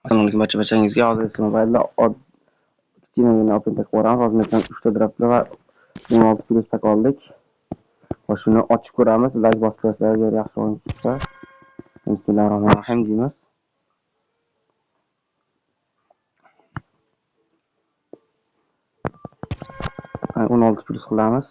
Assalomu alaykum barchangizga. Hozir esa mobilda kichkinagina opentek ko'ramiz. Hozir men 3 ta draplar va 16 plus tak oldik. Va shuni ochib ko'ramiz. Like bosib qo'yasizlar agar yaxshi o'yin tushsa. Bismillahirrohmanirrohim deymiz. 16 plus qilamiz.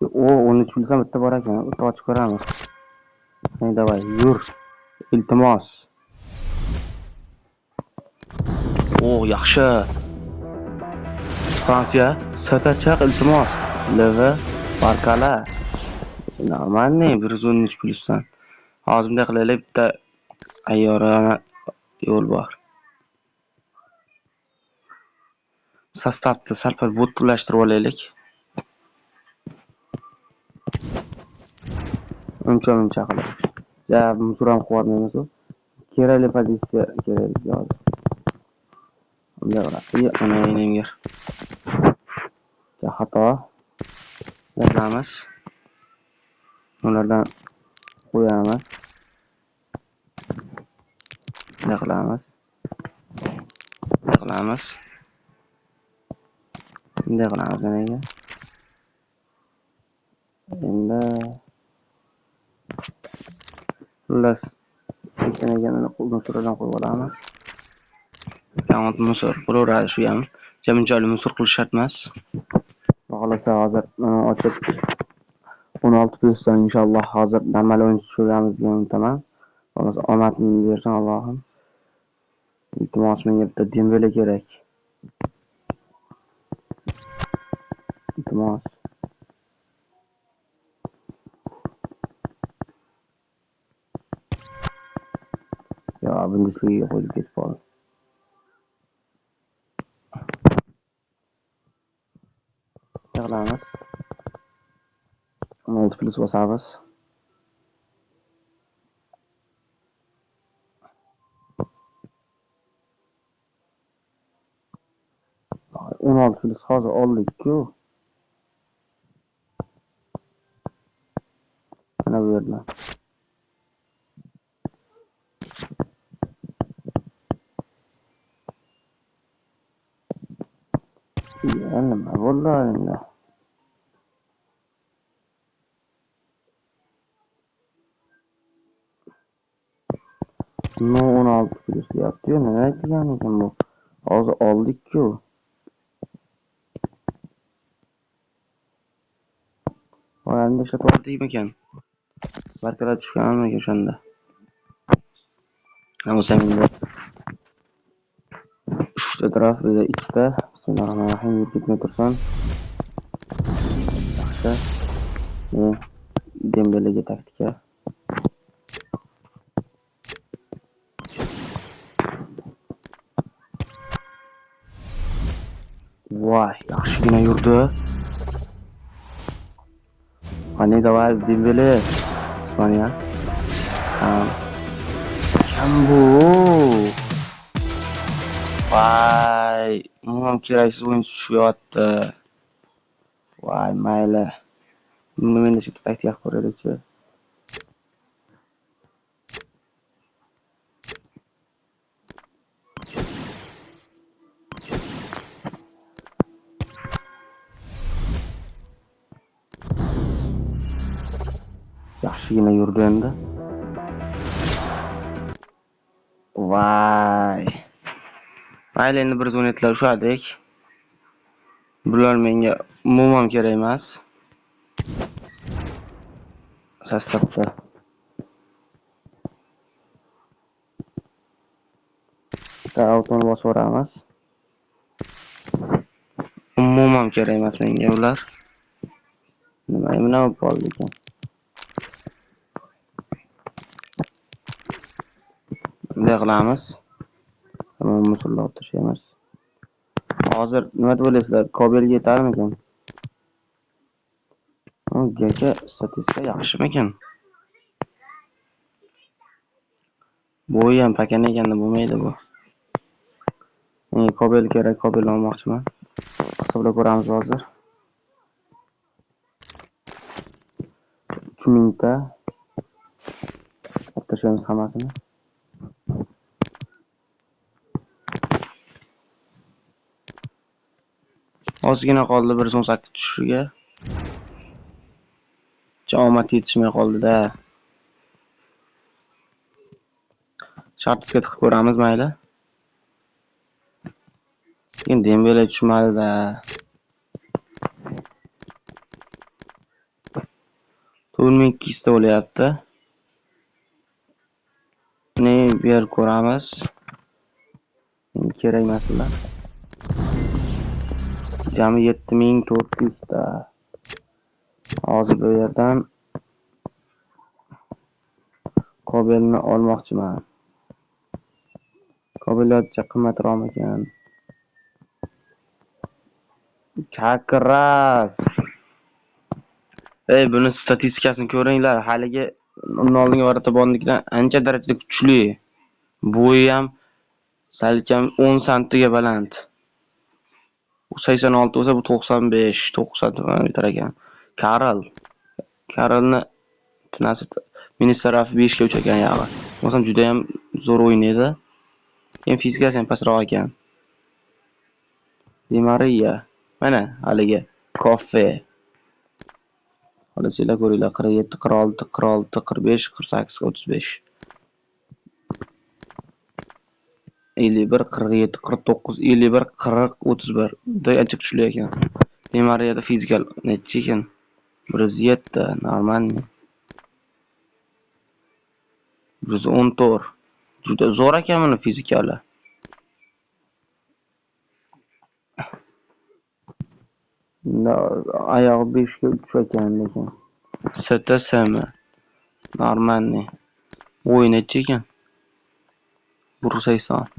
O 13 plus ham bitta bor ekan. Bitta ochib ko'ramiz. Davay, yur. Iltimos. Yaxshi. Fransiya, Satachaq iltimos. Leva, Barkala. Normalniy 113 plusdan. Hozir bunday qilaylik, bitta ayyorona yo'l bor. Sostavni sal-pal bo'tlashtirib olaylik. Uncha qilib. Ja, musuram qo'ymaymiz u. Kerakli pozitsiya kerak hozir. Bunday qilib, ana enanger. Ja, xato. Yozamiz. Ulardan qo'yamiz. Bunday qilamiz. Bunday qilamiz menga. Endi xullas ekanligini musoridan qo'yib olamiz. Kamot musor bo'laveradi shu ham. Jaminchali musor qilish shart emas. Xohlasa hozir ochib 16 plusdan inshaalloh hozir normal o'yin tushiramiz degan umiddaman. Xohlasa omadini bersin Allohim. Iltimos menga bitta Dembele kerak. Iltimos. Ya, Bundesliga qo'yib ketib qoldi. Yig'lamiz. 16 plus bosamiz. O'n olti plus hozir oldik-ku. Mana bu yerda. Nima bo'ldi endi? No 16 plus deyapti-yu, nima degan ekan bu? Hozir oldik-ku. Endi ishlatib oldikmi ekan? Barkalar tushganmi ekan o'shanda? Bo'lsa endi 3 ta draf va 2 ta. Bismillahirrohmanirrohim. Ketmay tursin. Yaxshi. Dembelege taktika. Voy, yaxshigina yurdi. Qani davay Dembele. Ispaniya. Kim bu? Voy, umuman keraksiz o'yin tushyapti. Voy, mayli. Buni men shu taktika ko'raylik-chi. Yaxshigina yurdi endi. Voy. Mayli, endi bir zonetlar ushadik. Bular menga umuman kerak emas. Sostavda. Autoni bosib o'ramiz. Umuman kerak emas menga ular. Nima bo'ldi ekan? Bunday qilamiz. Tamam, musullar tashlaymiz. Hozir nima deb o'ylaysizlar? Kobelga yetarmi ekan? Gacha statistika yaxshimi ekan? Bu ham pakana ekanda bo'lmaydi bu. Kobel kerak, Kobel olmoqchiman. Hisoblab ko'ramiz hozir. 3000 ta. Olib tashlaymiz hammasini. Ozgina qoldi 1.8 tushishiga. Omad yetishmay qoldi-da. Shartga tiqib ko'ramiz, mayli. Endi Dembele tushmadi-da. To'lmi 2 ta bo'lyapti. Ne ber ko'ramiz. Kerak emaslar. Jami 7400 ta. Hozir bu yerdan Kobelni olmoqchiman. Kobel ancha qimmatroq ekan. Kakras. Buni statistikasini ko'ringlar. Haligi undan oldingi Vartabonnikidan ancha darajada kuchli. Bo'yi ham salkam 10 santiga baland. Bu 86 bo'lsa bu 95, 90 meter ekan. Karolni tinasi ministrafi 5 ga o'chagan yog'i. O'zim juda ham zo'r o'ynaydi. Ham fizikasi ham pastroq ekan. Di Maria. Mana haligi Kofe. Olasizlar ko'ringlar 47, 46, 46, 45, 48, 35. 51, 47, 49, 51, 40, 31. Juda ancha kuchli ekan. Di Mariada fizikal necha ekan? 107, normalniy. 114. Juda zo'r ekan buni fizikali. Oyog'i 5 ga tushagan lekin. STSM. Normalniy. O'yi necha ekan? 180.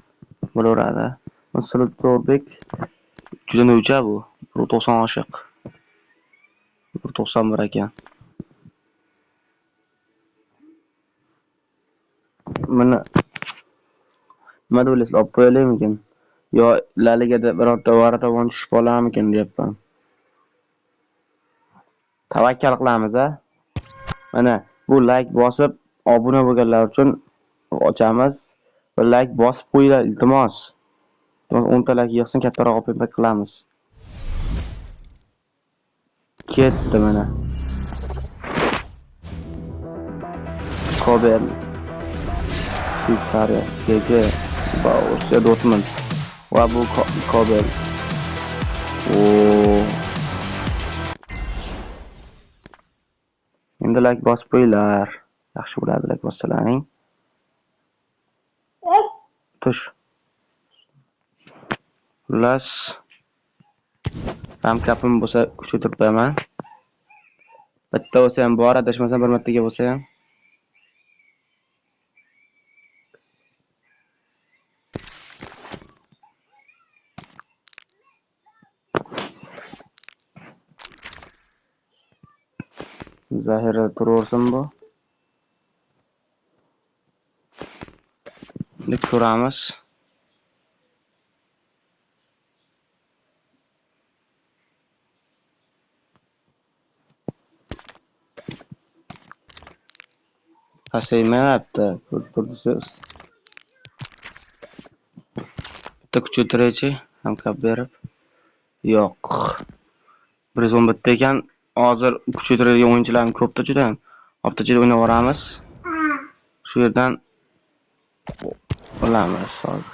Bo'laveradi. Musultorbek juda o'cha bu. 190 oshiq. 191 ekan. Mana nima deyapsiz? Olib qo'yalaymikin? Yo La Ligada birorta Vartabon tushib qolarmikin deyapman. Tavakkal qilamiz-a? Mana bu like bosib obuna bo'lganlar uchun ochamiz. Bir like bosib qo'yinglar iltimos. 10 ta like yig'sin kattaroq olib qilamiz. Ketdi mana. Kobel. Shvetsariya, GG, Borussia Dortmund. Va bu Kobel. Endi like bosib qo'yinglar. Yaxshi bo'ladi like bossalaring. Tush. Xullas. Ramkapim bo'lsa kuchaytirib qo'yaman. Bitta bo'lsa ham bor, adashmasam bir martaga bo'lsa ham. Zahira turaversin bu. Endi ko'ramiz. Pasaymayapti. Tursiz. Bitta kuchaytiraychi, hamkab berib. Yo'q. 111 ekan. Hozir kuchaytiradigan o'yinchilarimiz ko'pda juda ham. Haftacha o'ynaveramiz. Shu yerdan olamiz hozir.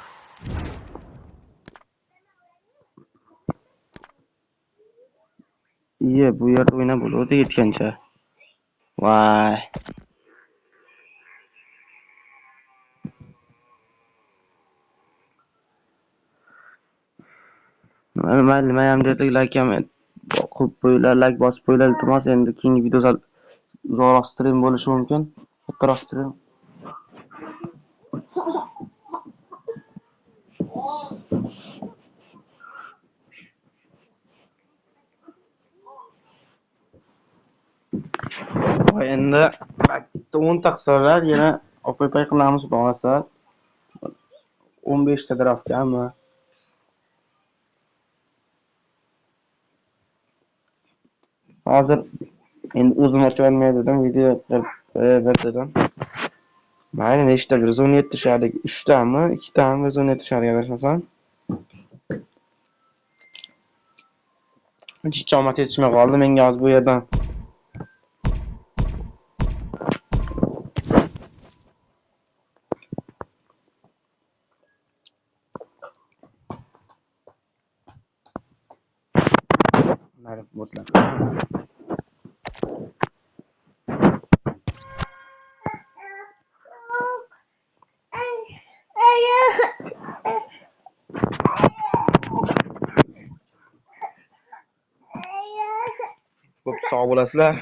Bu yerda o'ynab bo'ladi yetgancha. Voy. Nima ham dedik, like ham qo'yib qo'yinglar, like bosib qo'yinglar iltimos. Endi keyingi videoda zo'roq stream bo'lishi mumkin. Kattaroq stream. Va endi 10 ta qilsalar yana opay qilamiz bo'lmasa 15 ta draftgami. Hozir Endi o'zim ochib olmay dedim, video qilib bir dedim. Mayli, nechta bir 17 shahardagi 3 tami, 2 tami 17 shaharga adashmasam. Hech omad yetishmay qoldi menga hozir bu yerdan. Mayli, bo'tlar. Xo'p, sog' bo'lasizlar.